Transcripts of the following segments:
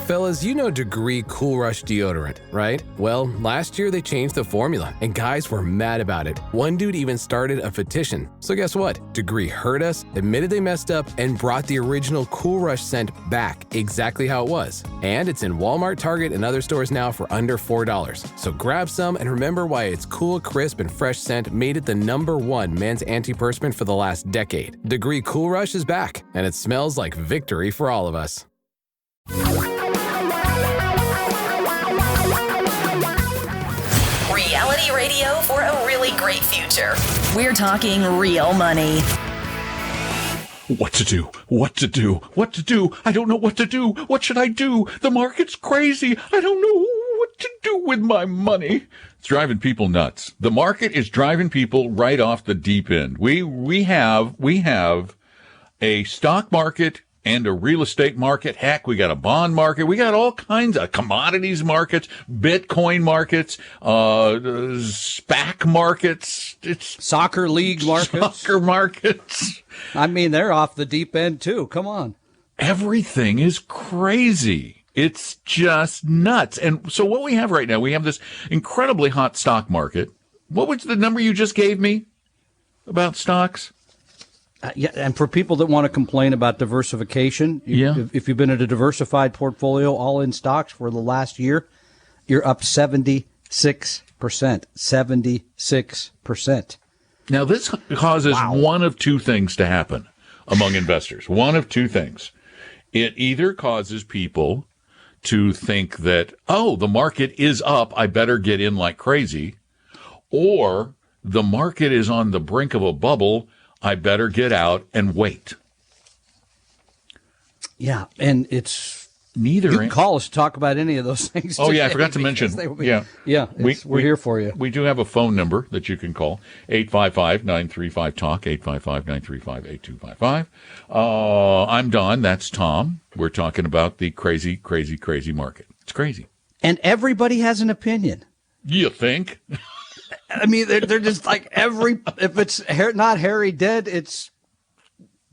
Fellas, you know Degree Cool Rush deodorant, right? Well, last year they changed the formula, and guys were mad about it. One dude even started a petition. So guess what? Degree heard us, admitted they messed up, and brought the original Cool Rush scent back exactly how it was. And it's in Walmart, Target, and other stores now for under $4. So grab some and remember why its cool, crisp, and fresh scent made it the #1 men's antiperspirant for the last decade. Degree Cool Rush is back, and it smells like victory for all of us. Reality radio for a really great future. We're talking real money. What to do? What to do? What to do? I don't know what to do. What should I do? The market's crazy. I don't know what to do with my money. It's driving people nuts. The market is driving people right off the deep end. We have a stock market and a real estate market. Heck, we got a bond market. We got all kinds of commodities markets, Bitcoin markets, SPAC markets. It's soccer league markets. Soccer markets. I mean, they're off the deep end too. Come on. Everything is crazy. It's just nuts. And so what we have right now, we have this incredibly hot stock market. What was the number you just gave me about stocks? Yeah, and for people that want to complain about diversification, if you've been in a diversified portfolio, all in stocks for the last year, you're up 76%. 76%. Now, this causes one of two things to happen among investors. One of two things. It either causes people to think that, oh, the market is up, I better get in like crazy, or the market is on the brink of a bubble, I better get out and wait. Yeah, and it's neither. You can call us to talk about any of those things. Oh, yeah, I forgot to mention. We're here for you. We do have a phone number that you can call, 855-935-TALK, 855-935-8255. I'm Don. That's Tom. We're talking about the crazy, crazy, crazy market. It's crazy. And everybody has an opinion. You think? I mean, they're just like if it's not Harry Dead, it's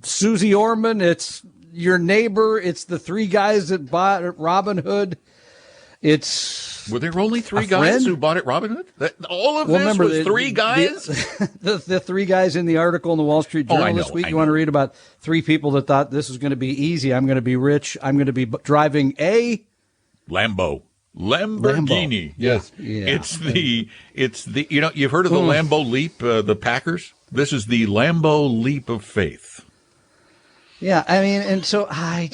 Susie Orman, it's your neighbor, it's the three guys that bought Robinhood. Were there only three guys who bought it Robinhood? All of this was three guys? The three guys in the article in the Wall Street Journal this week. You want to read about three people that thought this was going to be easy. I'm going to be rich. I'm going to be driving a Lamborghini. Yes. Yeah. It's the, you've heard of the Lambo Leap, the Packers? This is the Lambo Leap of faith. Yeah. I mean, and so I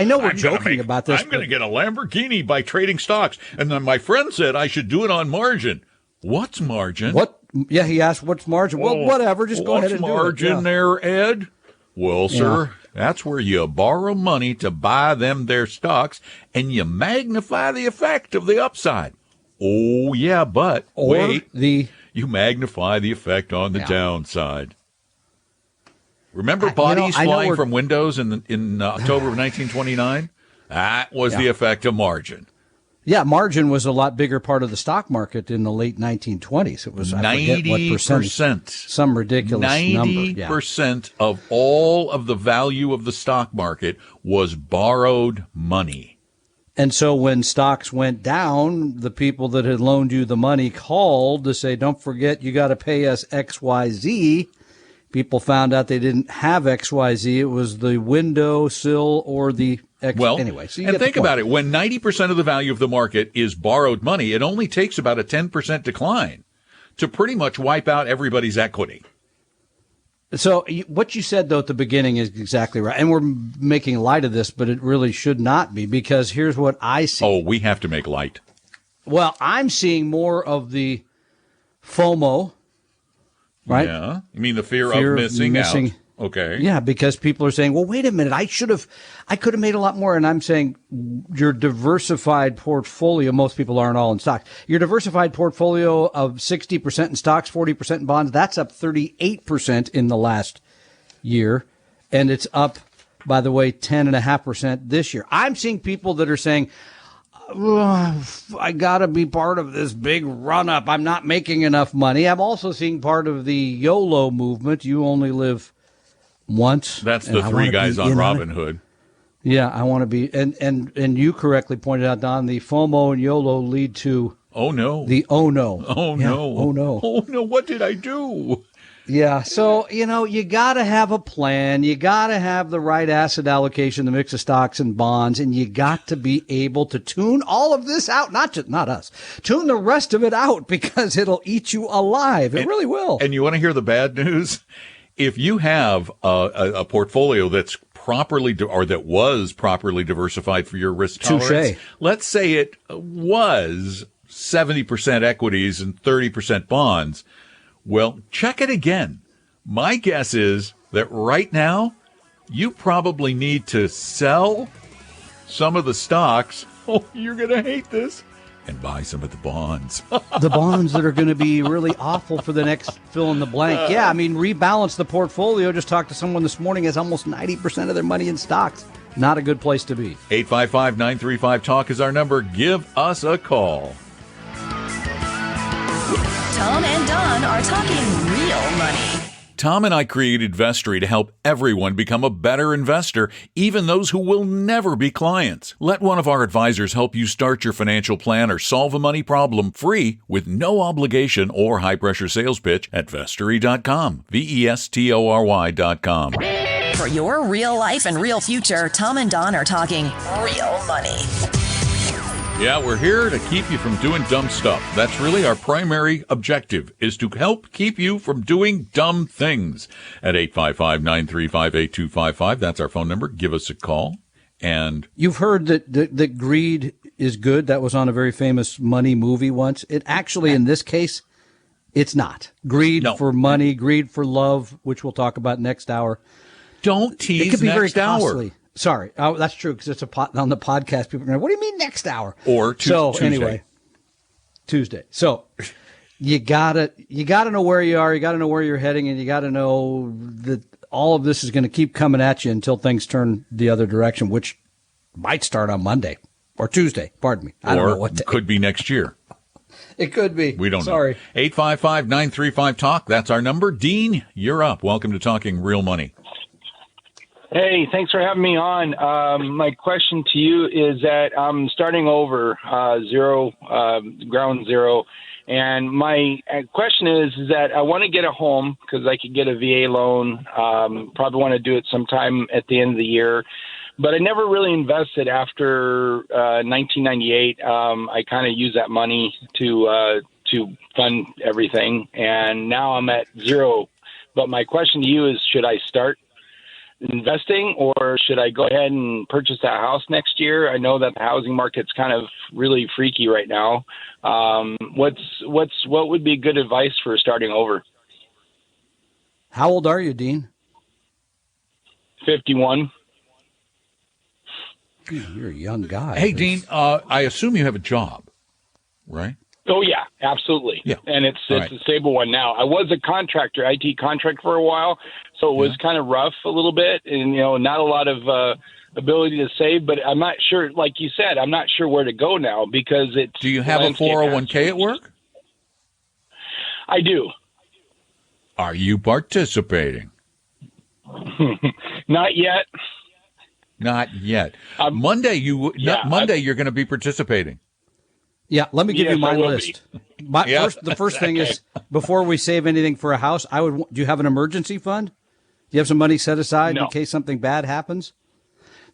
know we're joking about this. I'm going to get a Lamborghini by trading stocks. And then my friend said I should do it on margin. What's margin? What? Yeah. He asked, what's margin? Well, whatever. Just go ahead and do it. What's margin there, Ed? Well, sir, that's where you borrow money to buy them their stocks, and you magnify the effect of the upside. Oh, yeah, but you magnify the effect on the downside. Remember bodies flying from windows in October of 1929? That was the effect of margin. Yeah, margin was a lot bigger part of the stock market in the late 1920s. It was 90%. Some ridiculous number. 90% of all of the value of the stock market was borrowed money. And so when stocks went down, the people that had loaned you the money called to say, don't forget, you got to pay us XYZ. People found out they didn't have XYZ. It was the window sill or the anyway. So and think about it. When 90% of the value of the market is borrowed money, it only takes about a 10% decline to pretty much wipe out everybody's equity. So what you said, though, at the beginning is exactly right. And we're making light of this, but it really should not be, because here's what I see. Oh, we have to make light. Well, I'm seeing more of the FOMO. Right? Yeah. You mean the fear of missing out? Okay. Yeah, because people are saying, well, wait a minute, I could have made a lot more. And I'm saying your diversified portfolio, most people aren't all in stocks. Your diversified portfolio of 60% in stocks, 40% in bonds, that's up 38% in the last year. And it's up, by the way, 10.5% this year. I'm seeing people that are saying, I got to be part of this big run up. I'm not making enough money. I'm also seeing part of the YOLO movement. You only live once. That's the three guys on Robinhood. Yeah, I want to be, and you correctly pointed out, Don, the FOMO and YOLO lead to oh no, the oh no, oh no, what did I do? Yeah, so, you got to have a plan. You got to have the right asset allocation, the mix of stocks and bonds, and you got to be able to tune all of this out. Not us. Tune the rest of it out because it'll eat you alive. It really will. And you want to hear the bad news? If you have a portfolio that's properly or that was properly diversified for your risk tolerance, let's say it was 70% equities and 30% bonds. Well, check it again. My guess is that right now, you probably need to sell some of the stocks. Oh, you're going to hate this. And buy some of the bonds. The bonds that are going to be really awful for the next fill in the blank. Yeah, I mean, rebalance the portfolio. Just talked to someone this morning has almost 90% of their money in stocks. Not a good place to be. 855-935-TALK is our number. Give us a call. Tom and Don are talking real money. Tom and I created Vestory to help everyone become a better investor, even those who will never be clients. Let one of our advisors help you start your financial plan or solve a money problem free with no obligation or high-pressure sales pitch at Vestory.com. Vestory.com. For your real life and real future, Tom and Don are talking real money. Yeah, we're here to keep you from doing dumb stuff. That's really our primary objective, is to help keep you from doing dumb things. At 855-935-8255, that's our phone number. Give us a call. And you've heard that greed is good. That was on a very famous money movie once. It actually, in this case, it's not. Greed for money, greed for love, which we'll talk about next hour. Don't tease it could be next very hour. Costly. Sorry. Oh, that's true, because it's on the podcast. People are going, what do you mean next hour? Or Tuesday. Anyway, Tuesday. So you gotta know where you are. You got to know where you're heading, and you got to know that all of this is going to keep coming at you until things turn the other direction, which might start on Monday or Tuesday. Pardon me. I don't know what day. Could be next year. It could be. We don't know. Sorry. 855-935-TALK. That's our number. Dean, you're up. Welcome to Talking Real Money. Hey, thanks for having me on. My question to you is that I'm starting over, ground zero. And my question is that I want to get a home because I could get a VA loan. Probably want to do it sometime at the end of the year. But I never really invested after 1998. I kind of used that money to fund everything. And now I'm at zero. But my question to you is, should I start investing, or should I go ahead and purchase that house next year? I know that the housing market's kind of really freaky right now. What would be good advice for starting over? How old are you, Dean? 51. You're a young guy. Hey, Dean, I assume you have a job, right? Oh, yeah, absolutely. Yeah. And it's a stable one now. I was a contractor, IT contractor for a while, so it was kind of rough a little bit and, not a lot of ability to save. But I'm not sure, like you said, I'm not sure where to go now because it's... Do you have a 401k at work? I do. Are you participating? Not yet. Not yet. Monday, you're going to be participating. Yeah, let me give you my list. The first thing is, before we save anything for a house, do you have an emergency fund? Do you have some money set aside in case something bad happens?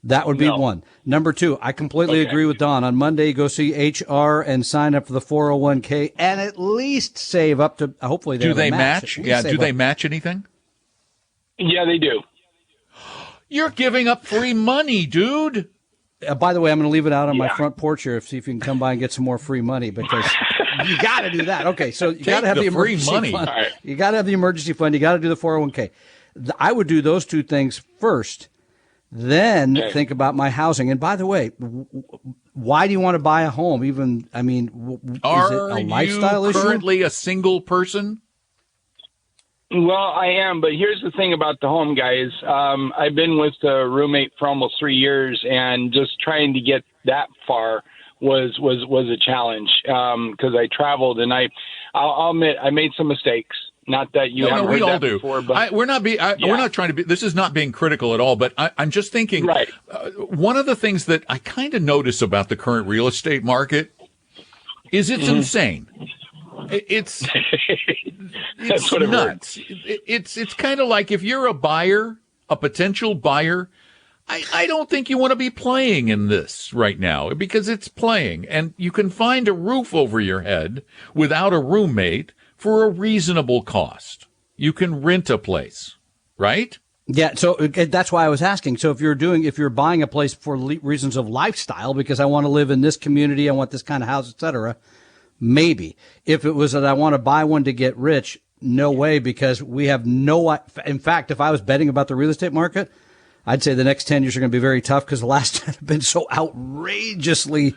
That would be one. Number two, I completely agree with Don. On Monday, go see HR and sign up for the 401k and at least save up to, hopefully they do they match? Yeah, do they match anything? Yeah, they do. You're giving up free money, dude. By the way, I'm going to leave it out on my front porch here. See if you can come by and get some more free money because you got to do that. Okay, so you got to have the emergency fund. Right. You got to have the emergency fund. You got to do the 401k. I would do those two things first, then think about my housing. And by the way, why do you want to buy a home? Is it a lifestyle issue? Are you currently a single person? Well, I am, but here's the thing about the home, guys. I've been with a roommate for almost 3 years, and just trying to get that far was a challenge because I traveled, and I'll admit I made some mistakes. Not that you haven't we heard all that do. before, but We're not trying to be. This is not being critical at all. But I'm just thinking. Right. One of the things that I kind of notice about the current real estate market is it's insane. It's That's what it nuts. It's kind of like if you're a buyer, a potential buyer. I don't think you want to be playing in this right now because it's playing, and you can find a roof over your head without a roommate for a reasonable cost. You can rent a place, right? Yeah, so that's why I was asking. So if you're buying a place for reasons of lifestyle, because I want to live in this community, I want this kind of house, etc., maybe. If it was that I want to buy one to get rich, no way, because we have in fact, if I was betting about the real estate market, I'd say the next 10 years are going to be very tough because the last 10 have been so outrageously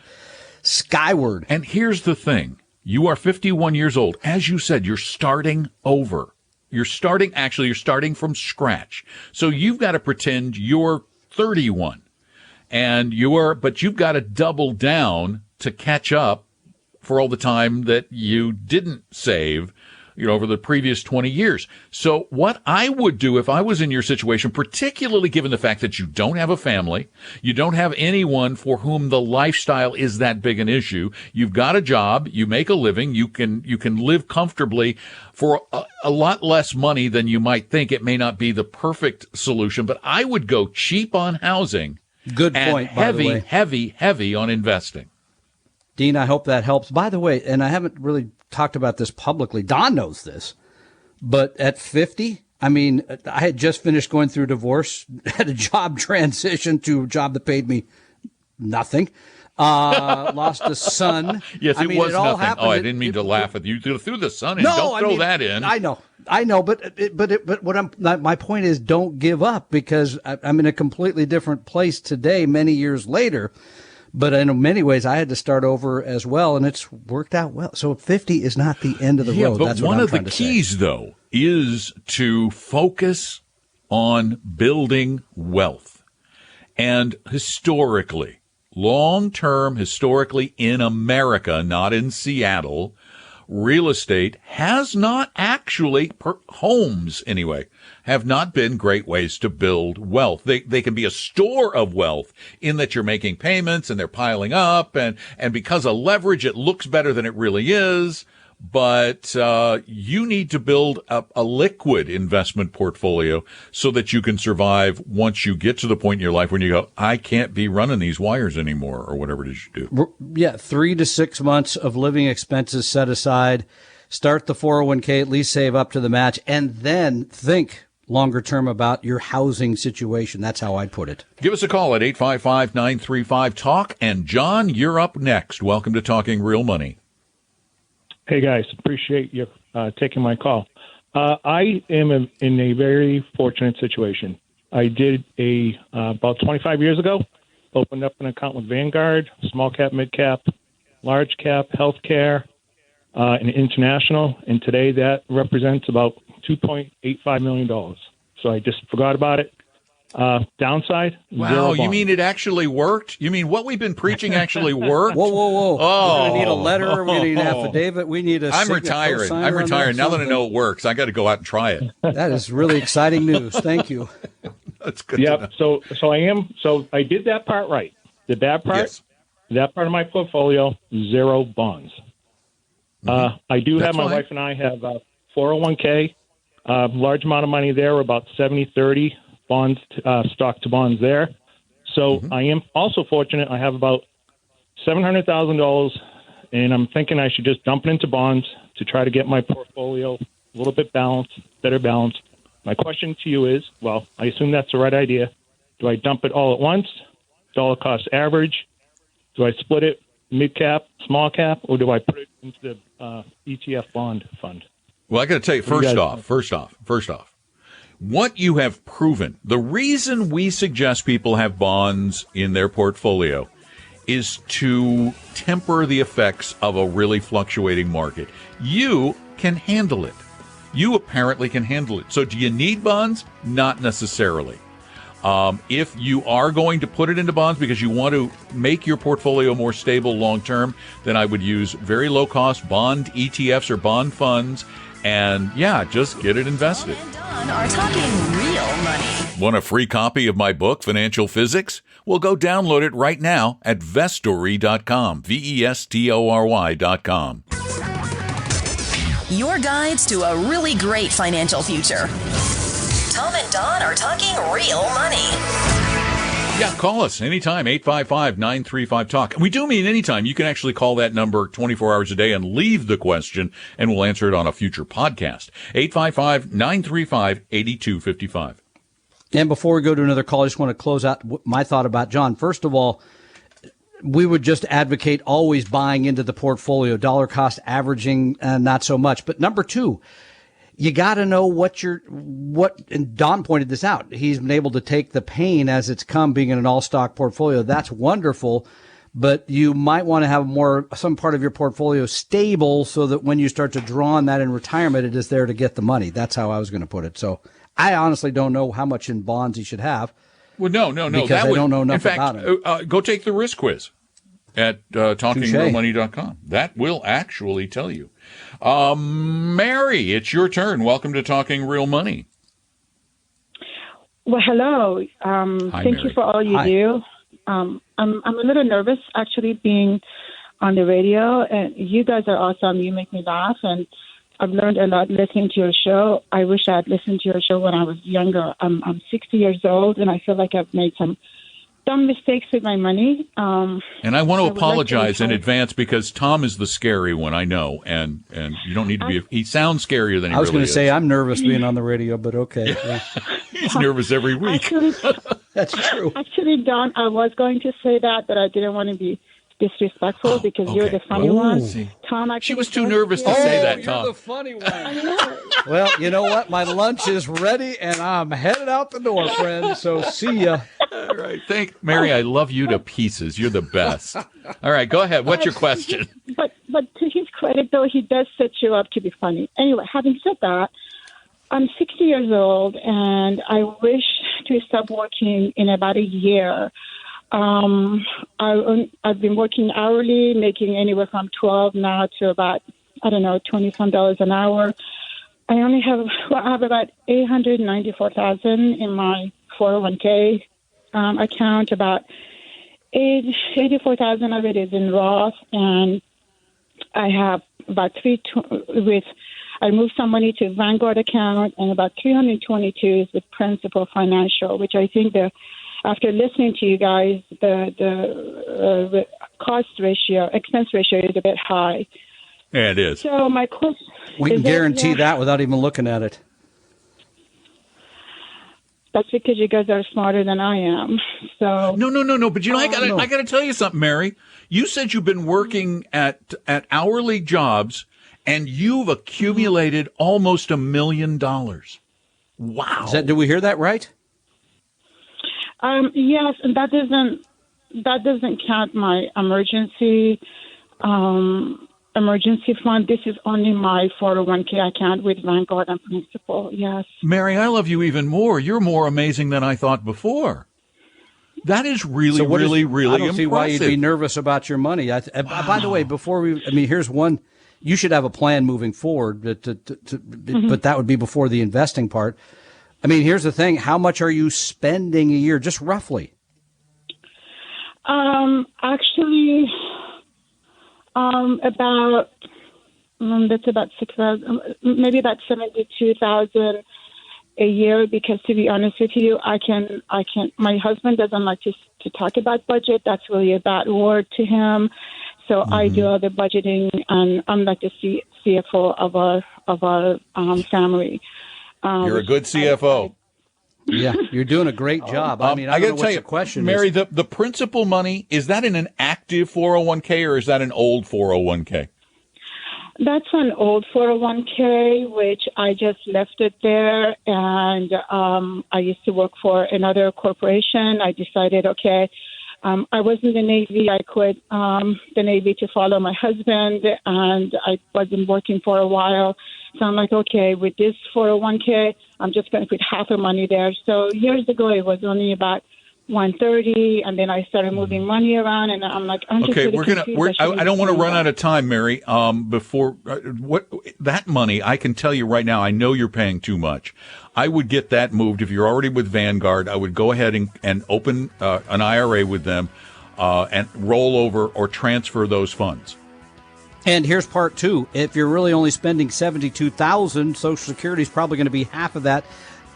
skyward. And here's the thing. You are 51 years old. As you said, you're starting over. You're starting from scratch. So you've got to pretend you're 31 but you've got to double down to catch up for all the time that you didn't save, over the previous 20 years. So what I would do if I was in your situation, particularly given the fact that you don't have a family, you don't have anyone for whom the lifestyle is that big an issue, you've got a job, you make a living, you can live comfortably for a lot less money than you might think. It may not be the perfect solution, but I would go cheap on housing. Good point, by the way. Heavy on investing. Dean, I hope that helps. By the way, and I haven't really talked about this publicly. Don knows this, but at 50, I mean, I had just finished going through divorce, had a job transition to a job that paid me nothing, lost a son. Yes, it was nothing. Happened. I didn't mean to laugh at you. Threw the son in. Don't throw that in. I know, but my point is, don't give up, because I'm in a completely different place today, many years later. But in many ways, I had to start over as well, and it's worked out well. So 50 is not the end of the road. But that's one what of the keys, though, is to focus on building wealth. And historically, long-term, historically in America, not in Seattle, real estate has not actually, homes anyway, have not been great ways to build wealth. They can be a store of wealth in that you're making payments and they're piling up, and because of leverage, it looks better than it really is. But you need to build a liquid investment portfolio so that you can survive once you get to the point in your life when you go, I can't be running these wires anymore, or whatever it is you do. Yeah, 3 to 6 months of living expenses set aside. Start the 401k, at least save up to the match, and then think longer term about your housing situation. That's how I'd put it. Give us a call at 855-935-TALK. And John, you're up next. Welcome to Talking Real Money. Hey, guys. Appreciate you taking my call. I am in a very fortunate situation. I did about 25 years ago, opened up an account with Vanguard, small cap, mid cap, large cap, healthcare, and international. And today that represents about $2.85 million. So I just forgot about it. Downside? Wow, you mean it actually worked? You mean what we've been preaching actually worked? Whoa. Oh. We're going to need a letter. We're going to need an affidavit. We need a I'm retiring. Now that I know it works, I got to go out and try it. That is really exciting news. Thank you. That's good. Yep. So I did that part right. The bad part, yes. That part of my portfolio, 0 bonds. I do have, my fine. wife and I have 401k, large amount of money there, about 70-30 bonds, stock to bonds there. So I am also fortunate. I have about $700,000, and I'm thinking I should just dump it into bonds to try to get my portfolio a little bit better balanced. My question to you is, well, I assume that's the right idea. Do I dump it all at once, dollar cost average? Do I split it mid cap, small cap, or do I put it into the ETF bond fund? Well, I got to tell you, first off, what you have proven, the reason we suggest people have bonds in their portfolio is to temper the effects of a really fluctuating market. You can handle it. You apparently can handle it. So do you need bonds? Not necessarily. If you are going to put it into bonds because you want to make your portfolio more stable long term, then I would use very low cost bond ETFs or bond funds And yeah, just get it invested. Tom and Don are talking real money. Want a free copy of my book, Financial Physics? Well, go download it right now at vestory.com, VESTORY.com. Your guides to a really great financial future. Tom and Don are talking real money. Yeah, call us anytime, 855-935-TALK. We do mean anytime. You can actually call that number 24 hours a day and leave the question, and we'll answer it on a future podcast. 855-935-8255. And before we go to another call, I just want to close out my thought about John. First of all, we would just advocate always buying into the portfolio, dollar cost averaging, not so much. But number two, you got to know and Don pointed this out. He's been able to take the pain as it's come being in an all stock portfolio. That's wonderful. But you might want to have some part of your portfolio stable so that when you start to draw on that in retirement, it is there to get the money. That's how I was going to put it. So I honestly don't know how much in bonds he should have. Well, no. Because I don't know enough about it. In fact, go take the risk quiz at talkingrealmoney.com. That will actually tell you. Mary, it's your turn. Welcome to Talking Real Money. Well, hello. Hi, thank Mary. you for all you do. I'm a little nervous actually being on the radio, and you guys are awesome. You make me laugh, and I've learned a lot listening to your show. I wish I had listened to your show when I was younger. I'm 60 years old, and I feel like I've made some dumb mistakes with my money. And I want to apologize in advance because Tom is the scary one, I know, and you don't need to be. He sounds scarier than he really is. I was going to say I'm nervous being on the radio, but okay. Yeah. He's nervous every week. Actually, That's true. Actually, Don, I was going to say that, but I didn't want to be disrespectful because you're the funny one. Tom, she was too nervous to say that, Tom. You're the funny one. Well, you know what? My lunch is ready, and I'm headed out the door, friend. So see ya. All right. Mary, I love you to pieces. You're the best. All right, go ahead. What's your question? But to his credit, though, he does set you up to be funny. Anyway, having said that, I'm 60 years old, and I wish to stop working in about a year. I've been working hourly, making anywhere from $12 now to about, $20 an hour. I have about $894,000 in my 401k account. About $84,000 of it is in Roth, and I have about I moved some money to Vanguard account, and about $322 is with Principal Financial, which I think after listening to you guys, the expense ratio is a bit high. Yeah, it is. So my question we can guarantee that without even looking at it. That's because you guys are smarter than I am. So no. But I got to tell you something, Mary. You said you've been working at hourly jobs, and you've accumulated almost $1 million. Wow. Did we hear that right? Yes, and that doesn't count my emergency fund. This is only my 401k account with Vanguard and Principal. Yes. Mary, I love you even more. You're more amazing than I thought before. That is really impressive. I don't see why you'd be nervous about your money. By the way, here's one. You should have a plan moving forward, but that would be before the investing part. Here's the thing. How much are you spending a year, just roughly? Actually, that's about 6,000, maybe about 72,000 a year. Because to be honest with you, I can. My husband doesn't like to talk about budget. That's really a bad word to him. So I do all the budgeting, and I'm like the CFO of our family. You're a good CFO. Yeah, you're doing a great job. I don't know what the question Mary, is. the principal money, is that in an active 401k or is that an old 401k? That's an old 401k, which I just left it there. And I used to work for another corporation. I decided, I was in the Navy. I quit the Navy to follow my husband, and I wasn't working for a while. So I'm like, okay, with this 401k, I'm just going to put half the money there. So years ago, it was only about 130, and then I started moving money around, and I'm like, I'm just Okay, really we're gonna. confused. I don't want to run out of time, Mary. Before what that money, I can tell you right now. I know you're paying too much. I would get that moved if you're already with Vanguard. I would go ahead and open an IRA with them, and roll over or transfer those funds. And here's part two. If you're really only spending $72,000, Social Security is probably going to be half of that.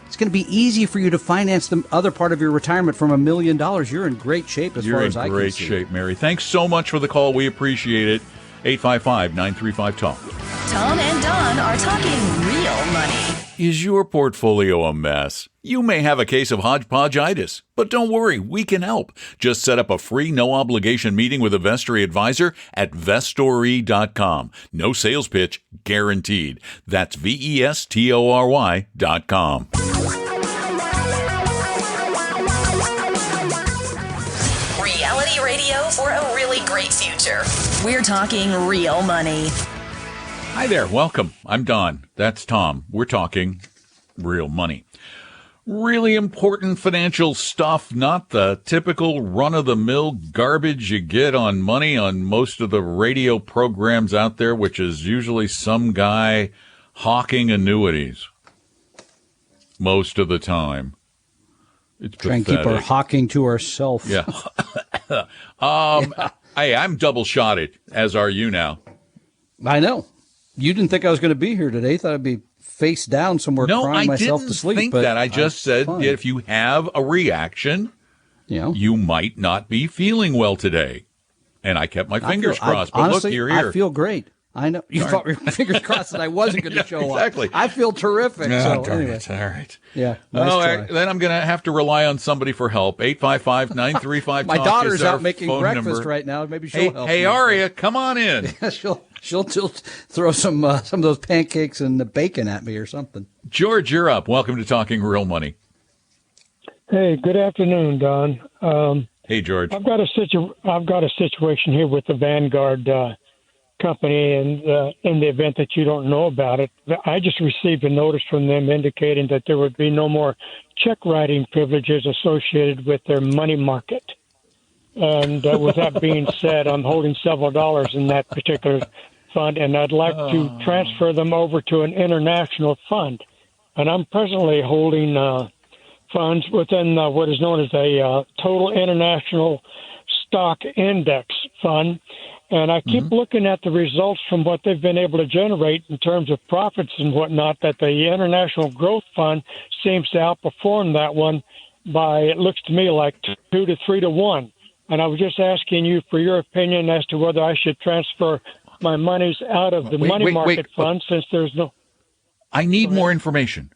It's going to be easy for you to finance the other part of your retirement from $1 million. You're in great shape as far as I can see. You're in great shape, Mary. Thanks so much for the call. We appreciate it. 855-935-TALK. Tom and Don are talking real money. Is your portfolio a mess? You may have a case of hodgepodgeitis, but don't worry, we can help. Just set up a free, no-obligation meeting with a Vestory advisor at Vestory.com. No sales pitch, guaranteed. That's Vestory.com. Reality radio for a really great future. We're talking real money. Hi there, welcome. I'm Don. That's Tom. We're talking real money. Really important financial stuff, not the typical run-of-the-mill garbage you get on money on most of the radio programs out there, which is usually some guy hawking annuities most of the time. It's Try and keep our hawking to ourselves. Yeah. Hey, I'm double-shotted, as are you now. I know. You didn't think I was going to be here today. Thought I'd be face down somewhere crying myself to sleep. No, I didn't think that. I just said if you have a reaction, you might not be feeling well today. And I kept my fingers crossed. But honestly, look, you're here. I feel great. I know. You thought your fingers crossed that I wasn't going to show exactly. up. I feel terrific. Oh, so anyway. All right. Yeah. Nice then I'm going to have to rely on somebody for help. 855-935-TALK. My daughter's out making breakfast right now. Maybe she'll help. Hey, Aria, come on in. She'll throw some of those pancakes and the bacon at me or something. George, you're up. Welcome to Talking Real Money. Hey, good afternoon, Don. Hey, George. I've got a situation here with the Vanguard company, and in the event that you don't know about it, I just received a notice from them indicating that there would be no more check writing privileges associated with their money market. And with that being said, I'm holding several dollars in that particular fund, and I'd like to transfer them over to an international fund. And I'm presently holding funds within what is known as a total international stock index fund. And I keep looking at the results from what they've been able to generate in terms of profits and whatnot, that the International Growth Fund seems to outperform that one by, it looks to me like 2 to 3 to 1. And I was just asking you for your opinion as to whether I should transfer my monies out of the money market fund since there's no... I need more information.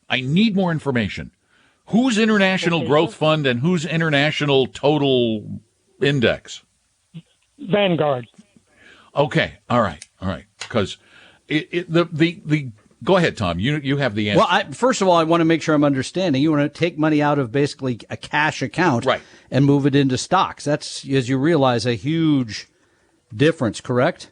Who's International Growth Fund and who's International Total Index? Vanguard. Okay. All right. Because go ahead, Tom. You have the answer. Well, first of all, I want to make sure I'm understanding. You want to take money out of basically a cash account, right, and move it into stocks. That's, as you realize, a huge difference, correct?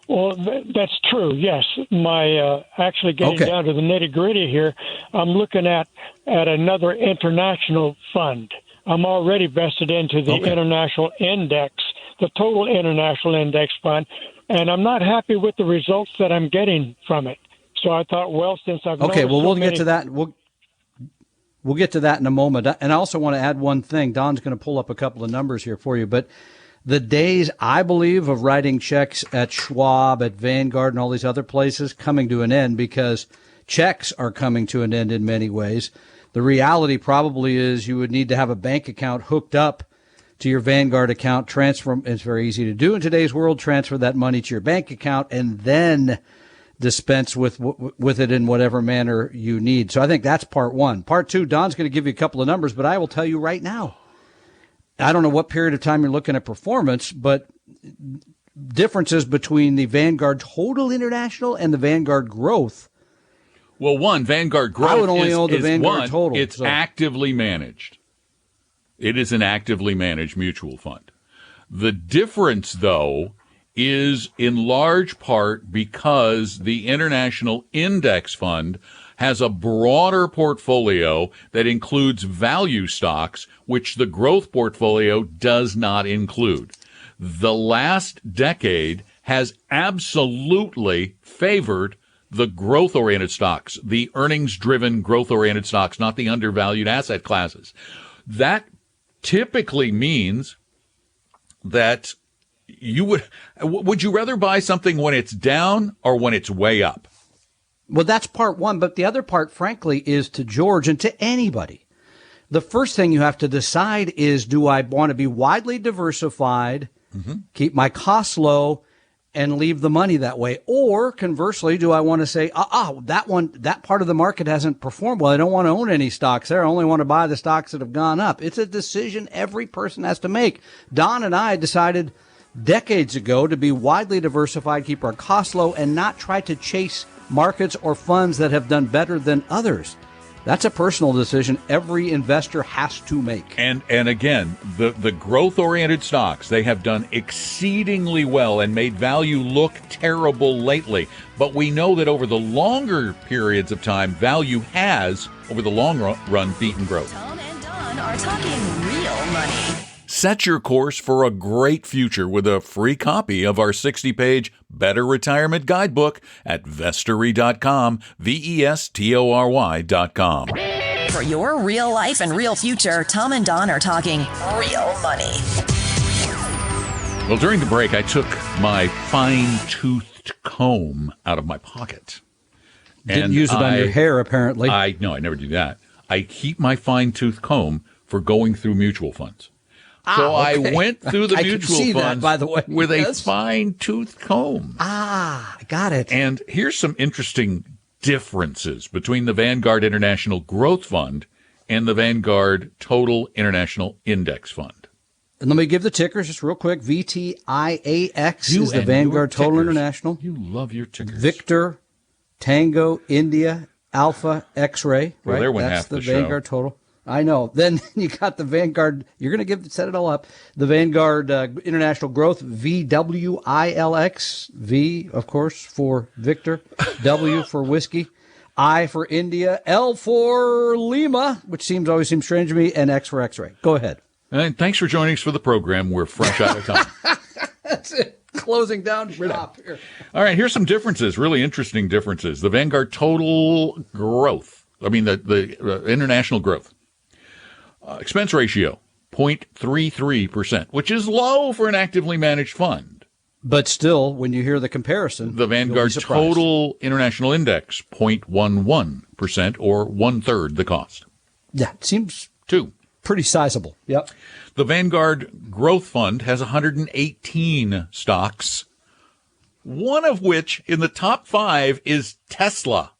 Well, that's true. Yes, my actually getting down to the nitty gritty here, I'm looking at another international fund. I'm already vested into the international index, the total international index fund, and I'm not happy with the results that I'm getting from it. So I thought, well, since I've we'll get to that. We'll get to that in a moment. And I also want to add one thing. Don's going to pull up a couple of numbers here for you, but the days, I believe, of writing checks at Schwab, at Vanguard, and all these other places coming to an end, because checks are coming to an end in many ways. The reality probably is you would need to have a bank account hooked up to your Vanguard account, transfer. It's very easy to do in today's world. Transfer that money to your bank account and then dispense with it in whatever manner you need. So I think that's part one. Part two, Don's going to give you a couple of numbers, but I will tell you right now, I don't know what period of time you're looking at performance, but differences between the Vanguard Total International and the Vanguard Growth. Well, Vanguard Growth I would only own the Vanguard Total. It's actively managed. It is an actively managed mutual fund. The difference, though, is in large part because the International Index Fund has a broader portfolio that includes value stocks, which the growth portfolio does not include. The last decade has absolutely favored the growth-oriented stocks, the earnings-driven growth-oriented stocks, not the undervalued asset classes. That typically means that would you rather buy something when it's down or when it's way up? Well, that's part one. But the other part, frankly, is to George and to anybody. The first thing you have to decide is, do I want to be widely diversified, keep my costs low, and leave the money that way? Or conversely, do I want to say, that part of the market hasn't performed well. I don't want to own any stocks there. I only want to buy the stocks that have gone up. It's a decision every person has to make. Don and I decided decades ago to be widely diversified, keep our costs low, and not try to chase markets or funds that have done better than others. That's a personal decision every investor has to make. And again, the growth-oriented stocks, they have done exceedingly well and made value look terrible lately. But we know that over the longer periods of time, value has, over the long run, beaten growth. Tom and Don are talking real money. Set your course for a great future with a free copy of our 60-page Better Retirement Guidebook at vestory.com, vestory.com. For your real life and real future, Tom and Don are talking real money. Well, during the break, I took my fine-toothed comb out of my pocket. Didn't use it on your hair, apparently. No, I never do that. I keep my fine-toothed comb for going through mutual funds. So okay. I went through the mutual funds by the way. with a fine-toothed comb. I got it. And here's some interesting differences between the Vanguard International Growth Fund and the Vanguard Total International Index Fund. And let me give the tickers just real quick. VTIAX is the Vanguard Total International. You love your tickers. Victor, Tango, India, Alpha, X-Ray. Well, right? there went That's half the Vanguard Total. I know. Then you got the Vanguard. You're going to set it all up. The Vanguard International Growth, VWILX. V, of course, for Victor. W for Whiskey. I for India. L for Lima, which always seems strange to me. And X for X-ray. Go ahead. And thanks for joining us for the program. We're fresh out of time. That's it. Closing down shop here. All right, here's some differences, really interesting differences. The Vanguard Total Growth, the International Growth. Expense ratio, 0.33%, which is low for an actively managed fund. But still, when you hear the comparison, the Vanguard Total International Index, 0.11%, or one-third the cost. Yeah, it seems pretty sizable. Yep. The Vanguard Growth Fund has 118 stocks, one of which in the top 5 is Tesla.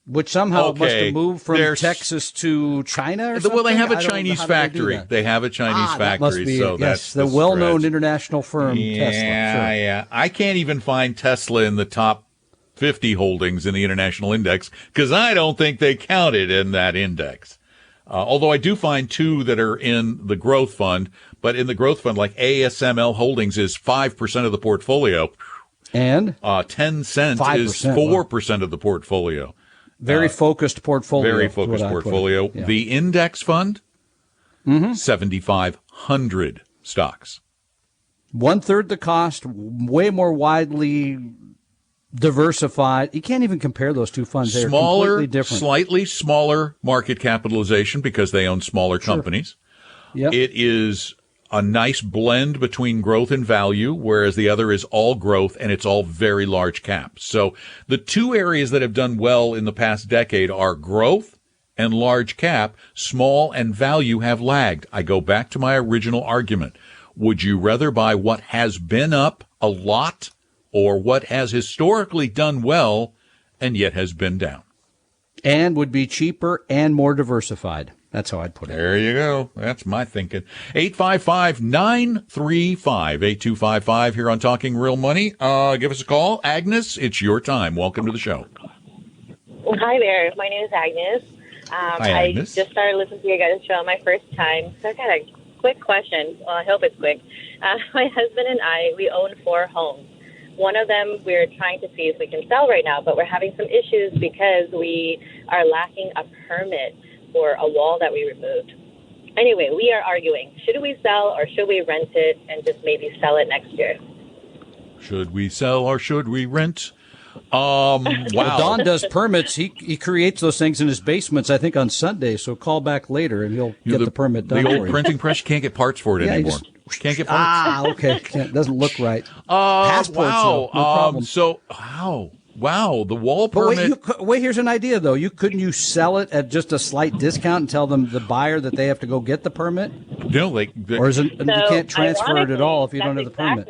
Which somehow must have moved from Texas to China or something? Well, they have a Chinese factory. They have a Chinese factory. That must be so that's the well-known international firm, Tesla. Sure. Yeah. I can't even find Tesla in the top 50 holdings in the international index because I don't think they counted in that index. Although I do find 2 that are in the growth fund, but in the growth fund, like ASML Holdings is 5% of the portfolio. And? Tencent is 4% of the portfolio. Very focused portfolio. Very focused portfolio. Yeah. The index fund, 7,500 stocks. One-third the cost, way more widely diversified. You can't even compare those two funds. They're completely different. Slightly smaller market capitalization because they own smaller companies. Yep. It is a nice blend between growth and value, whereas the other is all growth and it's all very large caps. So the 2 areas that have done well in the past decade are growth and large cap. Small and value have lagged. I go back to my original argument. Would you rather buy what has been up a lot or what has historically done well and yet has been down? And would be cheaper and more diversified. That's how I'd put it. There you go. That's my thinking. 855-935-8255 here on Talking Real Money. Give us a call. Agnes, it's your time. Welcome to the show. Hi there. My name is Agnes. Hi, Agnes. I just started listening to your guys' show my first time. So I've got a quick question. Well, I hope it's quick. My husband and I, we own 4 homes. One of them we're trying to see if we can sell right now, but we're having some issues because we are lacking a permit for a wall that we removed. Anyway, we are arguing. Should we sell or should we rent it and just maybe sell it next year? Should we sell or should we rent? Wow. Well, Don does permits. He creates those things in his basements, I think, on Sunday. So call back later and he'll get the permit done. The for old you. printing press, you can't get parts for it anymore. Can't get parts. Ah, okay. It doesn't look right. Passports, wow. though, no problem. So, wow. The wall permit. But wait, here's an idea, though. Couldn't you sell it at just a slight discount and tell them, the buyer, that they have to go get the permit? No, or is it, you can't transfer it at all if you don't have the permit?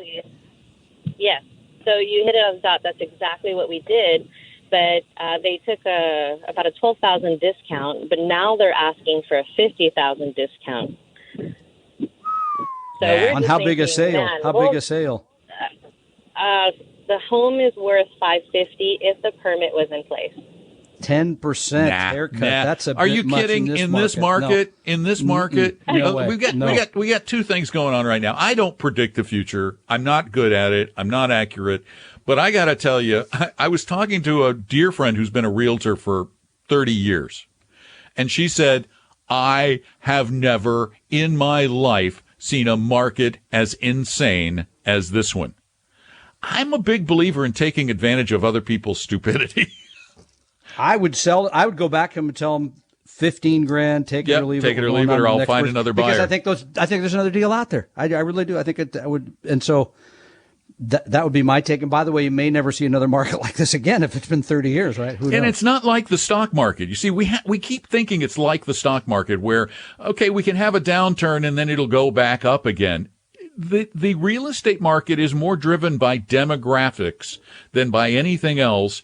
Yes. So you hit it on the dot. That's exactly what we did. But they took about a $12,000 discount, but now they're asking for a $50,000 discount. So on how big a sale? Big a sale? The home is worth $550 if the permit was in place. 10% haircut. That's a bit Are you much kidding? In this market? No. In this market? No way. We got two things going on right now. I don't predict the future. I'm not good at it. I'm not accurate. But I got to tell you, I was talking to a dear friend who's been a realtor for 30 years. And she said, I have never in my life seen a market as insane as this one. I'm a big believer in taking advantage of other people's stupidity. I would sell it. I would go back to him and tell him $15,000, take it or leave it. Take it or leave it, or I'll find another buyer. Because I think there's another deal out there. I really do. I think I would, and so that would be my take. And by the way, you may never see another market like this again if it's been 30 years, right? Who knows? And it's not like the stock market. You see, we keep thinking it's like the stock market where, okay, we can have a downturn and then it'll go back up again. The real estate market is more driven by demographics than by anything else.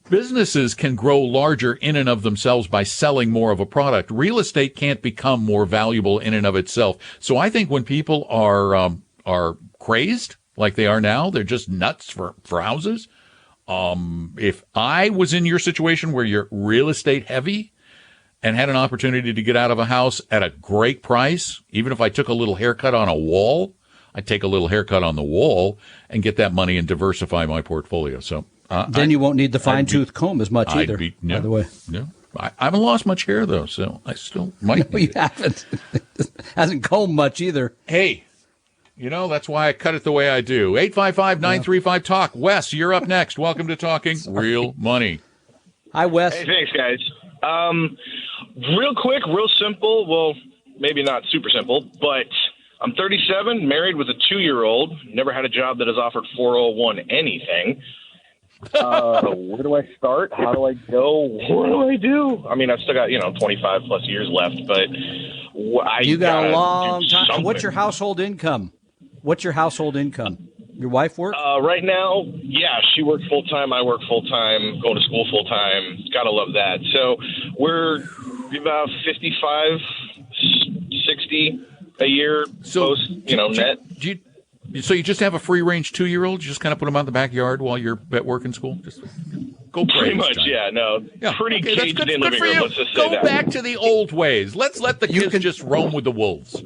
Businesses can grow larger in and of themselves by selling more of a product. Real estate can't become more valuable in and of itself. So I think when people are crazed like they are now, they're just nuts for houses. If I was in your situation where you're real estate heavy and had an opportunity to get out of a house at a great price, even if I took a little haircut on a wall, I'd take a little haircut on the wall and get that money and diversify my portfolio. So then you won't need the fine-tooth comb as much either, by the way. No, I haven't lost much hair, though, so I still might. No, you haven't. Hasn't combed much either. Hey, that's why I cut it the way I do. 855-935-TALK. Wes, you're up next. Welcome to Talking Real Money. Hi, Wes. Hey, thanks, guys. Real quick, real simple. Well, maybe not super simple, but I'm 37, married with a 2-year-old, never had a job that has offered 401 anything. Where do I start? How do I go? What do I do? I mean, I've still got, 25 plus years left, but you got a long time. What's your household income? Your wife work? Right now, yeah, she works full time. I work full time, going to school full time. Gotta love that. So we're about 55, 60 a year post, net. So you just have a free-range 2-year-old? You just kind of put them out in the backyard while you're at work and school? Just go crazy. Pretty much, yeah. No, pretty caged in living room. Let's just say that. Go back to the old ways. Let's let the kids just roam with the wolves.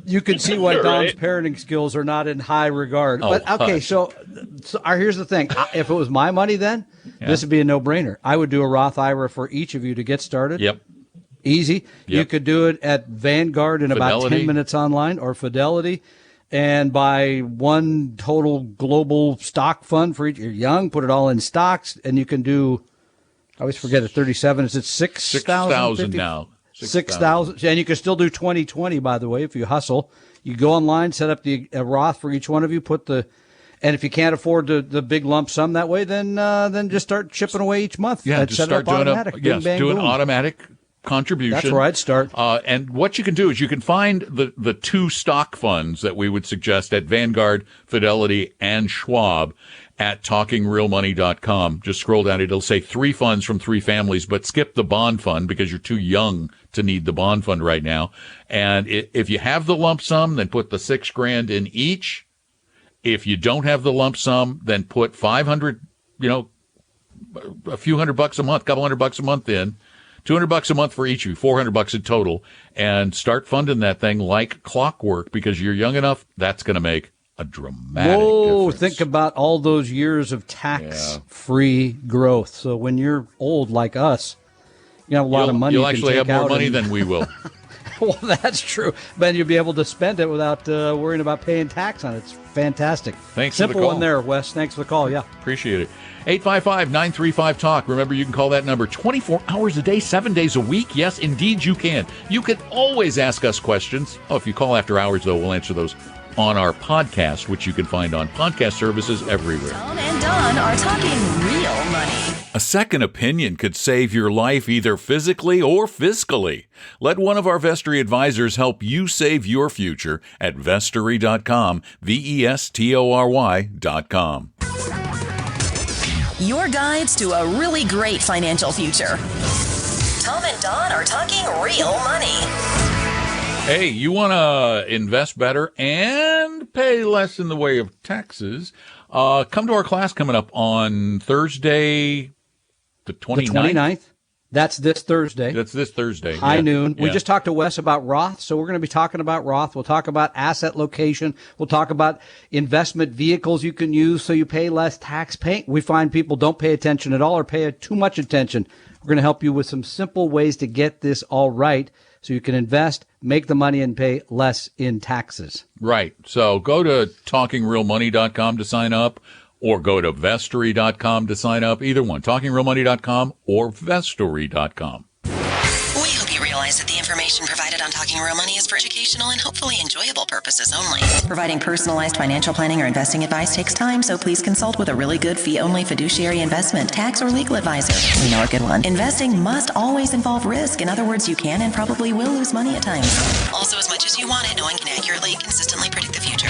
You can see why Don's parenting skills are not in high regard. But okay, so here's the thing. If it was my money then, this would be a no-brainer. I would do a Roth IRA for each of you to get started. Yep. Easy. Yep. You could do it at Vanguard in about 10 minutes online, or Fidelity. And buy one total global stock fund for each. You're young, put it all in stocks, and you can do, I always forget it, 37. Is it 6,000 now? 6,000. And you can still do 2020, by the way, if you hustle. You go online, set up a Roth for each one of you, and if you can't afford the big lump sum that way, then just start chipping away each month. Yeah, just start doing automatic contribution. That's where I'd start. And what you can do is you can find the 2 stock funds that we would suggest at Vanguard, Fidelity, and Schwab at TalkingRealMoney.com. Just scroll down. It'll say 3 funds from 3 families, but skip the bond fund because you're too young to need the bond fund right now. And if you have the lump sum, then put the $6,000 in each. If you don't have the lump sum, then put 500, a few $100 a month, couple $100 a month in. $200 a month for each of you, $400 in total, and start funding that thing like clockwork because you're young enough. That's going to make a dramatic Whoa, difference. think about all those years of tax-free growth. So when you're old like us, you have a lot of money. You'll you can actually take have more out money and- than we will. Well, that's true. But you'll be able to spend it without worrying about paying tax on it. It's fantastic. Thanks for the Simple call. one there, Wes. Thanks for the call. Yeah. Appreciate it. 855-935-TALK. Remember, you can call that number 24 hours a day, 7 days a week. Yes, indeed you can. You can always ask us questions. Oh, if you call after hours, though, we'll answer those on our podcast, which you can find on podcast services everywhere. Tom and Don are talking real money. A second opinion could save your life either physically or fiscally. Let one of our Vestory advisors help you save your future at Vestory.com, Vestory.com. Your guides to a really great financial future. Tom and Don are talking real money. Hey, you want to invest better and pay less in the way of taxes? Come to our class coming up on Thursday, the 29th. The 29th. That's this Thursday. That's this Thursday. High noon. We Yeah. just talked to Wes about Roth, so we're going to be talking about Roth. We'll talk about asset location. We'll talk about investment vehicles you can use so you pay less tax. We find people don't pay attention at all or pay too much attention. We're going to help you with some simple ways to get this all right so you can invest, make the money, and pay less in taxes. Right. So go to talkingrealmoney.com to sign up, or go to Vestory.com to sign up. Either one, talkingrealmoney.com or Vestory.com. We hope you realize that the information provided on Talking Real Money is for educational and hopefully enjoyable purposes only. Providing personalized financial planning or investing advice takes time, so please consult with a really good fee-only fiduciary investment, tax, or legal advisor. We know a good one. Investing must always involve risk. In other words, you can and probably will lose money at times. Also, as much as you want it, no one can accurately, consistently predict the future.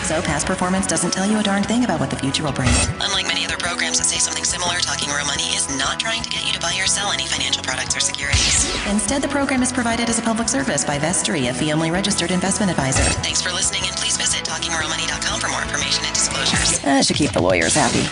So past performance doesn't tell you a darn thing about what the future will bring. Unlike many other programs that say something similar, Talking Real Money is not trying to get you to buy or sell any financial products or securities. Instead, the program is provided as a public service by Vestory, a fee-only registered investment advisor. Thanks for listening, and please visit talkingrealmoney.com for more information and disclosures. That should keep the lawyers happy.